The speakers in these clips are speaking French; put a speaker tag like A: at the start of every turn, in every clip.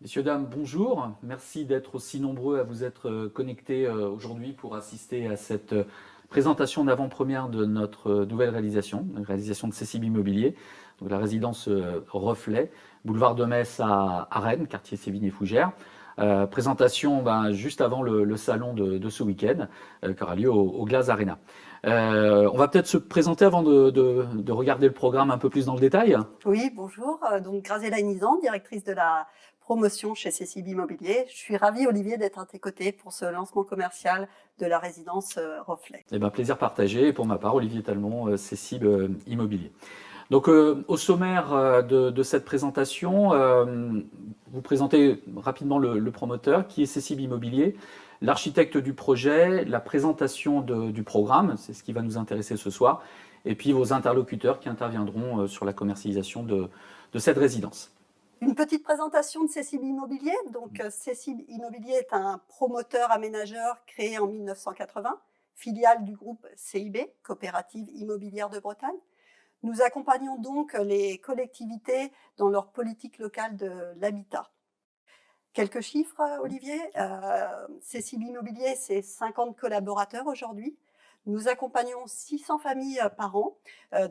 A: Messieurs, dames, bonjour. Merci d'être aussi nombreux à vous être connectés aujourd'hui pour assister à cette présentation d'avant-première de notre nouvelle réalisation, la réalisation de Cécile Immobilier, donc la résidence Reflet, boulevard de Metz à Rennes, quartier Sévigné-Fougères. Présentation juste avant le salon de ce week-end qui aura lieu au Glace Arena. On va peut-être se présenter avant de regarder le programme un peu plus dans le détail.
B: Oui, bonjour. Donc, Graziella Inizan, directrice de la promotion chez CCB Immobilier. Je suis ravie, Olivier, d'être à tes côtés pour ce lancement commercial de la résidence Reflet.
A: Eh ben, plaisir partagé. Et pour ma part, Olivier Talmont, Cécile Immobilier. Donc, au sommaire de cette présentation, vous présentez rapidement le promoteur, qui est Cécile Immobilier, l'architecte du projet, la présentation du programme, c'est ce qui va nous intéresser ce soir, et puis vos interlocuteurs qui interviendront sur la commercialisation de cette résidence.
B: Une petite présentation de CCB Immobilier. Donc, CCB Immobilier est un promoteur aménageur créé en 1980, filiale du groupe CIB, Coopérative Immobilière de Bretagne. Nous accompagnons donc les collectivités dans leur politique locale de l'habitat. Quelques chiffres, Olivier. CCB Immobilier, c'est 50 collaborateurs aujourd'hui. Nous accompagnons 600 familles par an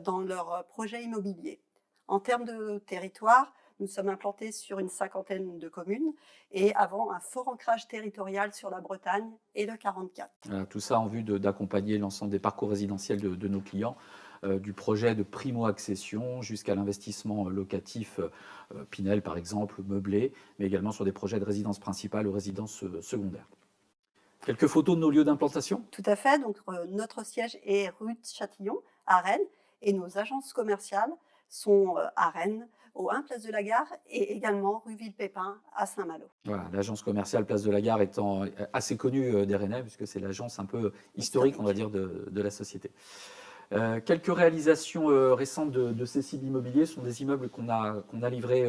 B: dans leurs projets immobiliers. En termes de territoire, nous sommes implantés sur une cinquantaine de communes et avons un fort ancrage territorial sur la Bretagne et le 44.
A: Tout ça en vue d'accompagner l'ensemble des parcours résidentiels de nos clients, du projet de primo-accession jusqu'à l'investissement locatif, Pinel par exemple, meublé, mais également sur des projets de résidence principale ou résidence secondaire. Quelques photos de nos lieux d'implantation?
B: Tout à fait. Donc, notre siège est rue de Châtillon, à Rennes, et nos agences commerciales sont à Rennes, au 1 Place de la Gare, et également rue Villepépin, à Saint-Malo.
A: Voilà, l'agence commerciale Place de la Gare étant assez connue des Rennais, puisque c'est l'agence un peu historique, on va dire, de la société. Quelques réalisations récentes de Cécile Immobilier sont des immeubles qu'on a livrés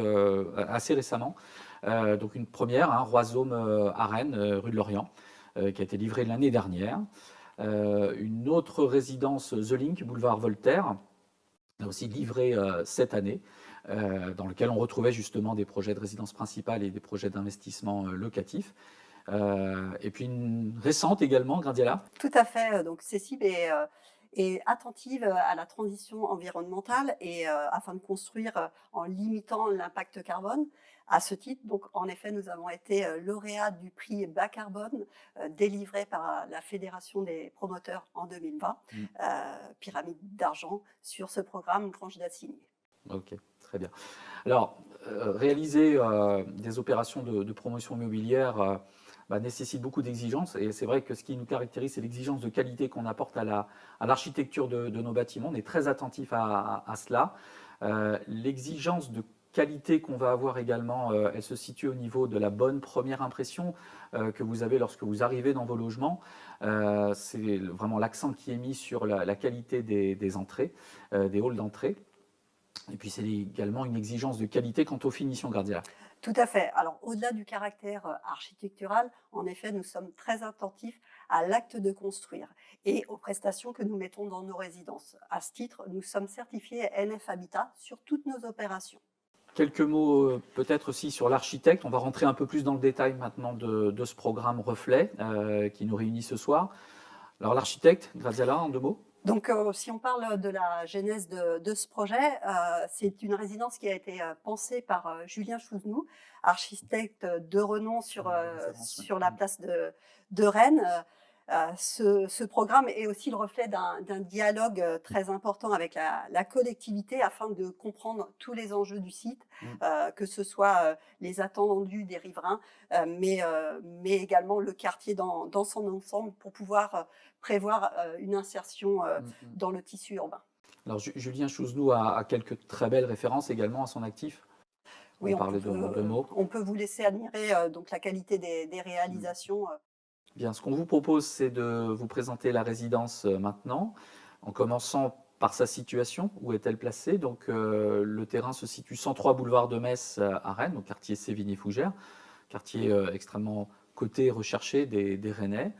A: assez récemment. Donc une première, Roisaume à Rennes, rue de Lorient, qui a été livrée l'année dernière. Une autre résidence, The Link, boulevard Voltaire, aussi livrée cette année, dans lequel on retrouvait justement des projets de résidence principale et des projets d'investissement locatif. Et puis une récente également, Graziella.
B: Tout à fait. Donc, Cécile est attentive à la transition environnementale et afin de construire en limitant l'impact carbone. À ce titre, donc, en effet, nous avons été lauréats du prix bas carbone délivré par la Fédération des promoteurs en 2020, pyramide d'argent, sur ce programme Grange d'Assigné.
A: Ok, très bien. Alors, réaliser des opérations de promotion immobilière nécessite beaucoup d'exigences. Et c'est vrai que ce qui nous caractérise, c'est l'exigence de qualité qu'on apporte à l'architecture de nos bâtiments. On est très attentif à cela. L'exigence de qualité qu'on va avoir également, elle se situe au niveau de la bonne première impression que vous avez lorsque vous arrivez dans vos logements. C'est vraiment l'accent qui est mis sur la qualité des entrées, des halls d'entrée. Et puis c'est également une exigence de qualité quant aux finitions, Graziella.
B: Tout à fait. Alors, au-delà du caractère architectural, en effet, nous sommes très attentifs à l'acte de construire et aux prestations que nous mettons dans nos résidences. À ce titre, nous sommes certifiés NF Habitat sur toutes nos opérations.
A: Quelques mots peut-être aussi sur l'architecte. On va rentrer un peu plus dans le détail maintenant de ce programme Reflet qui nous réunit ce soir. Alors l'architecte, Graziella, en 2 mots.
B: Donc, si on parle de la genèse de ce projet, c'est une résidence qui a été pensée par Julien Chouznou, architecte de renom sur la place de Rennes. Ce programme est aussi le reflet d'un dialogue très important avec la collectivité afin de comprendre tous les enjeux du site, que ce soit les attendus des riverains, mais également le quartier dans son ensemble pour pouvoir prévoir une insertion dans le tissu urbain.
A: Alors Julien Chouznou a quelques très belles références également à son actif.
B: Oui,
A: On parlait de mots.
B: on peut vous laisser admirer donc la qualité des réalisations.
A: Bien, ce qu'on vous propose, c'est de vous présenter la résidence maintenant, en commençant par sa situation. Où est-elle placée? Donc, le terrain se situe 103 boulevard de Metz à Rennes, au quartier Sévigné-Fougères, quartier extrêmement coté et recherché des Rennais.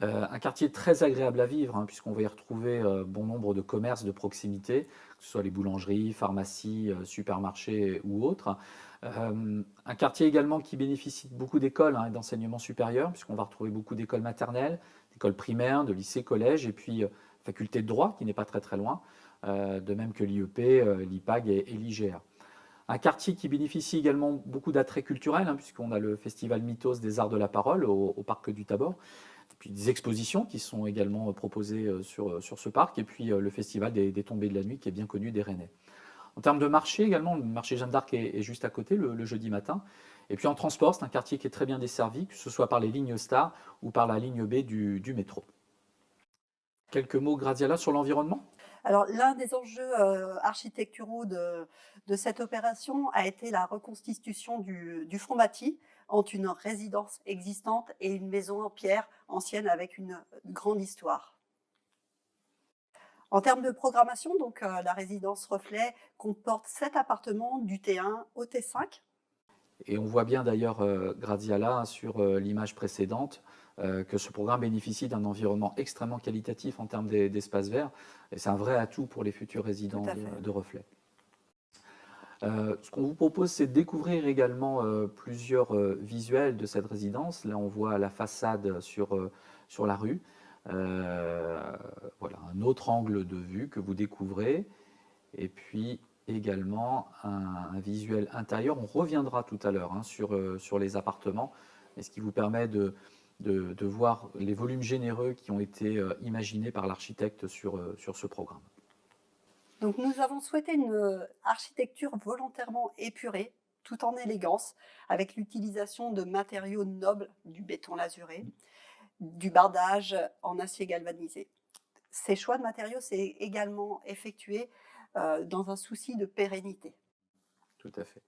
A: Un quartier très agréable à vivre, hein, puisqu'on va y retrouver bon nombre de commerces de proximité, que ce soit les boulangeries, pharmacies, supermarchés ou autres. Un quartier également qui bénéficie de beaucoup d'écoles, hein, et d'enseignement supérieur, puisqu'on va retrouver beaucoup d'écoles maternelles, d'écoles primaires, de lycées, collèges, et puis faculté de droit, qui n'est pas très très loin, de même que l'IEP, l'IPAG et l'IGA. Un quartier qui bénéficie également beaucoup d'attraits culturels, hein, puisqu'on a le festival Mythos des Arts de la Parole au Parc du Tabor, et puis des expositions qui sont également proposées sur ce parc, et puis le festival des Tombées de la Nuit qui est bien connu des Rennais. En termes de marché également, le marché Jeanne d'Arc est juste à côté le jeudi matin. Et puis en transport, c'est un quartier qui est très bien desservi, que ce soit par les lignes Star ou par la ligne B du métro. Quelques mots, Graziella, sur l'environnement?
B: Alors, l'un des enjeux architecturaux de cette opération a été la reconstitution du front bâti entre une résidence existante et une maison en pierre ancienne avec une grande histoire. En termes de programmation, donc, la résidence Reflet comporte 7 appartements du T1 au T5.
A: Et on voit bien d'ailleurs, Graziella, sur l'image précédente, que ce programme bénéficie d'un environnement extrêmement qualitatif en termes d'espaces verts. Et c'est un vrai atout pour les futurs résidents de Reflet. Ce qu'on vous propose, c'est de découvrir également plusieurs visuels de cette résidence. Là, on voit la façade sur la rue. Voilà, un autre angle de vue que vous découvrez. Et puis également un visuel intérieur. On reviendra tout à l'heure, hein, sur les appartements, et ce qui vous permet de voir les volumes généreux qui ont été imaginés par l'architecte sur ce programme.
B: Donc nous avons souhaité une architecture volontairement épurée, tout en élégance, avec l'utilisation de matériaux nobles, du béton lasuré, du bardage en acier galvanisé. Ces choix de matériaux, c'est également effectué dans un souci de pérennité.
A: Tout à fait.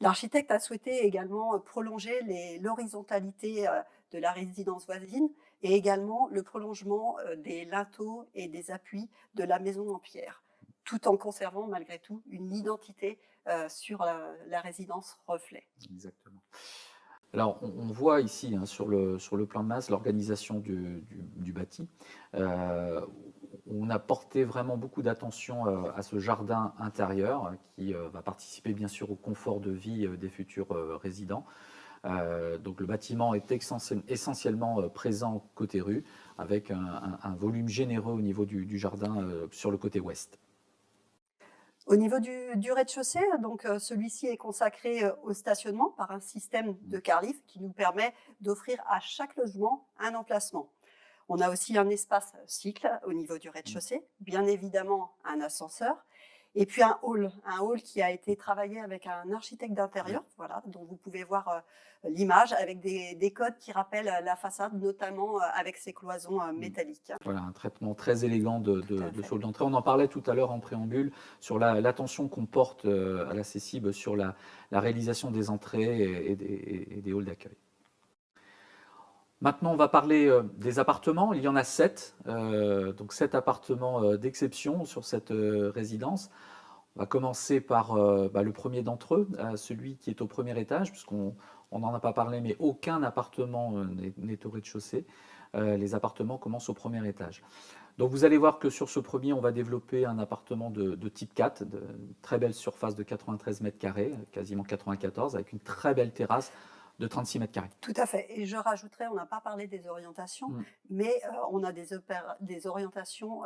B: L'architecte a souhaité également prolonger l'horizontalité de la résidence voisine et également le prolongement des linteaux et des appuis de la maison en pierre, tout en conservant malgré tout une identité sur la résidence Reflet.
A: Exactement. Alors, on voit ici, hein, sur le plan de masse, l'organisation du bâti. On a porté vraiment beaucoup d'attention à ce jardin intérieur qui va participer bien sûr au confort de vie des futurs résidents. Donc le bâtiment est essentiellement présent côté rue, avec un volume généreux au niveau du jardin sur le côté ouest.
B: Au niveau du rez-de-chaussée, donc celui-ci est consacré au stationnement par un système de car-lift qui nous permet d'offrir à chaque logement un emplacement. On a aussi un espace cycle au niveau du rez-de-chaussée, bien évidemment un ascenseur, et puis un hall qui a été travaillé avec un architecte d'intérieur, voilà, dont vous pouvez voir l'image avec des codes qui rappellent la façade, notamment avec ses cloisons métalliques.
A: Voilà, un traitement très élégant de sol d'entrée. On en parlait tout à l'heure en préambule sur l'attention qu'on porte à la CECIB sur la réalisation des entrées et des halls d'accueil. Maintenant, on va parler des appartements. Il y en a 7, donc 7 appartements d'exception sur cette résidence. On va commencer par le premier d'entre eux, celui qui est au premier étage, puisqu'on n'en a pas parlé, mais aucun appartement n'est au rez-de-chaussée. Les appartements commencent au premier étage. Donc vous allez voir que sur ce premier, on va développer un appartement de type 4, de très belle surface de 93 mètres carrés, quasiment 94, avec une très belle terrasse de 36 mètres carrés.
B: Tout à fait. Et je rajouterais, on n'a pas parlé des orientations, mais on a des orientations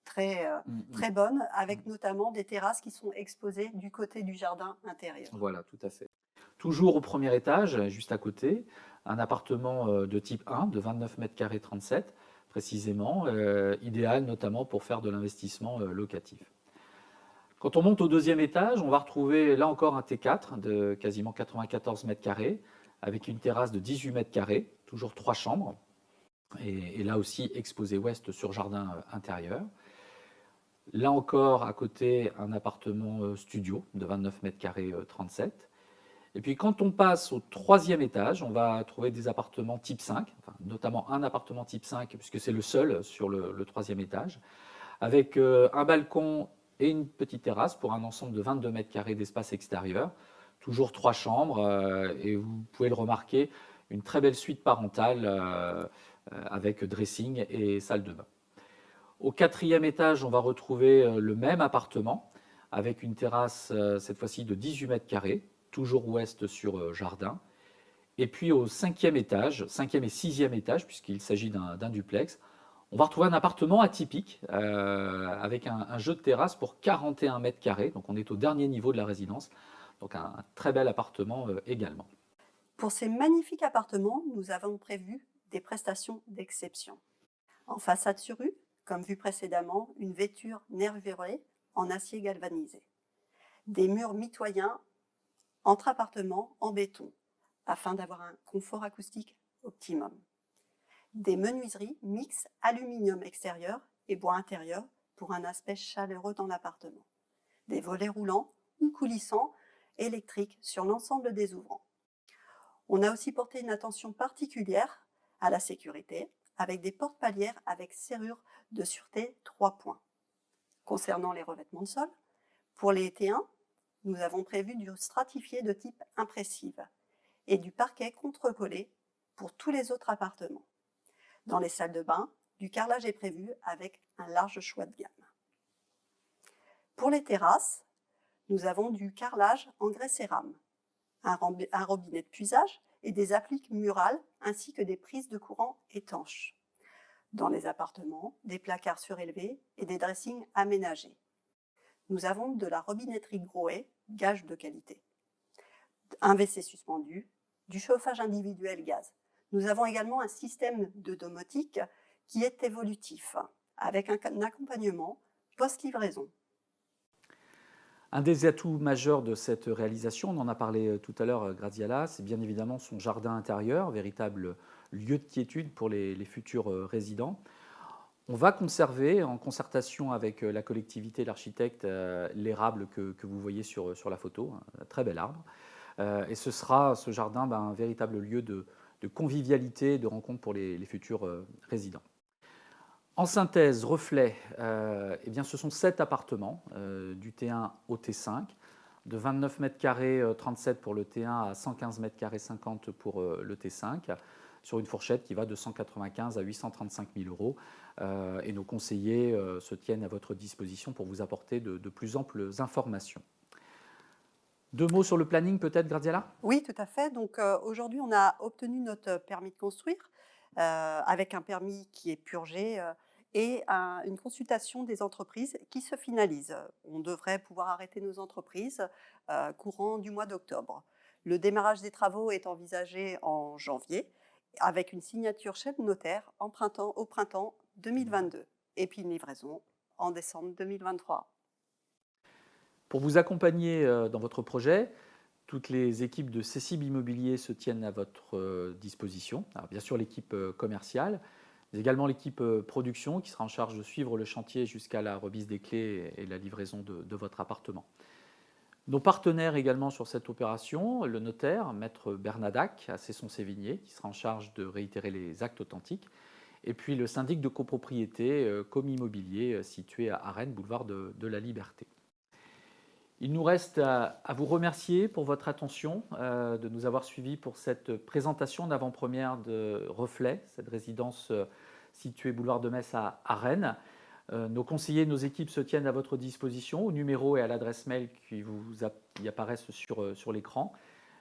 B: très bonnes, avec notamment des terrasses qui sont exposées du côté du jardin intérieur.
A: Voilà, tout à fait. Toujours au premier étage, juste à côté, un appartement de type 1, de 29 mètres carrés 37, précisément, idéal notamment pour faire de l'investissement locatif. Quand on monte au deuxième étage, on va retrouver là encore un T4 de quasiment 94 mètres carrés, avec une terrasse de 18 mètres carrés, toujours 3 chambres, et là aussi exposé ouest sur jardin intérieur. Là encore, à côté, un appartement studio de 29 mètres carrés 37. Et puis quand on passe au troisième étage, on va trouver des appartements type 5, enfin, notamment un appartement type 5, puisque c'est le seul sur le troisième étage, avec un balcon et une petite terrasse pour un ensemble de 22 mètres carrés d'espace extérieur. Toujours 3 chambres et vous pouvez le remarquer, une très belle suite parentale avec dressing et salle de bain. Au 4e étage, on va retrouver le même appartement avec une terrasse, cette fois-ci de 18 mètres carrés, toujours ouest sur jardin. Et puis au 5e étage, 5e et 6e étage, puisqu'il s'agit d'un duplex, on va retrouver un appartement atypique avec un jeu de terrasse pour 41 mètres carrés. Donc on est au dernier niveau de la résidence. Donc un très bel appartement également.
B: Pour ces magnifiques appartements, nous avons prévu des prestations d'exception. En façade sur rue, comme vu précédemment, une vêture nervurée en acier galvanisé. Des murs mitoyens entre appartements en béton, afin d'avoir un confort acoustique optimum. Des menuiseries mix aluminium extérieur et bois intérieur pour un aspect chaleureux dans l'appartement. Des volets roulants ou coulissants électriques sur l'ensemble des ouvrants. On a aussi porté une attention particulière à la sécurité avec des portes palières avec serrure de sûreté 3 points. Concernant les revêtements de sol, pour les T1, nous avons prévu du stratifié de type impressive et du parquet contre-collé pour tous les autres appartements. Dans les salles de bain, du carrelage est prévu avec un large choix de gamme. Pour les terrasses, nous avons du carrelage en grès cérame, un robinet de puisage et des appliques murales ainsi que des prises de courant étanches. Dans les appartements, des placards surélevés et des dressings aménagés. Nous avons de la robinetterie Grohe, gage de qualité. Un WC suspendu, du chauffage individuel gaz. Nous avons également un système de domotique qui est évolutif, avec un accompagnement post-livraison.
A: Un des atouts majeurs de cette réalisation, on en a parlé tout à l'heure, Graziella, c'est bien évidemment son jardin intérieur, véritable lieu de quiétude pour les futurs résidents. On va conserver, en concertation avec la collectivité, l'architecte, l'érable que vous voyez sur la photo, un très bel arbre. Et ce sera, ce jardin, un véritable lieu de convivialité, de rencontre pour les futurs résidents. En synthèse, reflet, eh bien, ce sont 7 appartements, du T1 au T5, de 29 mètres carrés 37 pour le T1 à 115 mètres carrés 50 pour le T5, sur une fourchette qui va de 195 à 835 000 euros. Et nos conseillers se tiennent à votre disposition pour vous apporter de plus amples informations. 2 mots sur le planning peut-être, Graziella ?
B: Oui, tout à fait. Donc aujourd'hui, on a obtenu notre permis de construire avec un permis qui est purgé et une consultation des entreprises qui se finalise. On devrait pouvoir arrêter nos entreprises courant du mois d'octobre. Le démarrage des travaux est envisagé en janvier avec une signature chez le notaire au printemps 2022 et puis une livraison en décembre 2023.
A: Pour vous accompagner dans votre projet, toutes les équipes de Cécile Immobilier se tiennent à votre disposition. Alors, bien sûr, l'équipe commerciale, mais également l'équipe production qui sera en charge de suivre le chantier jusqu'à la remise des clés et la livraison de votre appartement. Nos partenaires également sur cette opération, le notaire, maître Bernadac à Cesson-Sévigné, qui sera en charge de réitérer les actes authentiques, et puis le syndic de copropriété Comimmobilier situé à Rennes, boulevard de la Liberté. Il nous reste à vous remercier pour votre attention, de nous avoir suivis pour cette présentation d'avant-première de Reflet, cette résidence située boulevard de Metz à Rennes. Nos conseillers, nos équipes se tiennent à votre disposition au numéro et à l'adresse mail qui apparaissent sur l'écran.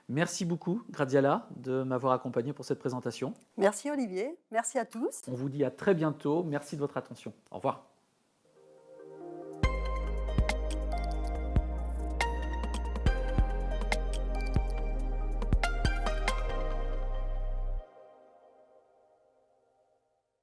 A: Merci beaucoup, Graziella, de m'avoir accompagné pour cette présentation.
B: Merci Olivier, merci à tous.
A: On vous dit à très bientôt. Merci de votre attention. Au revoir.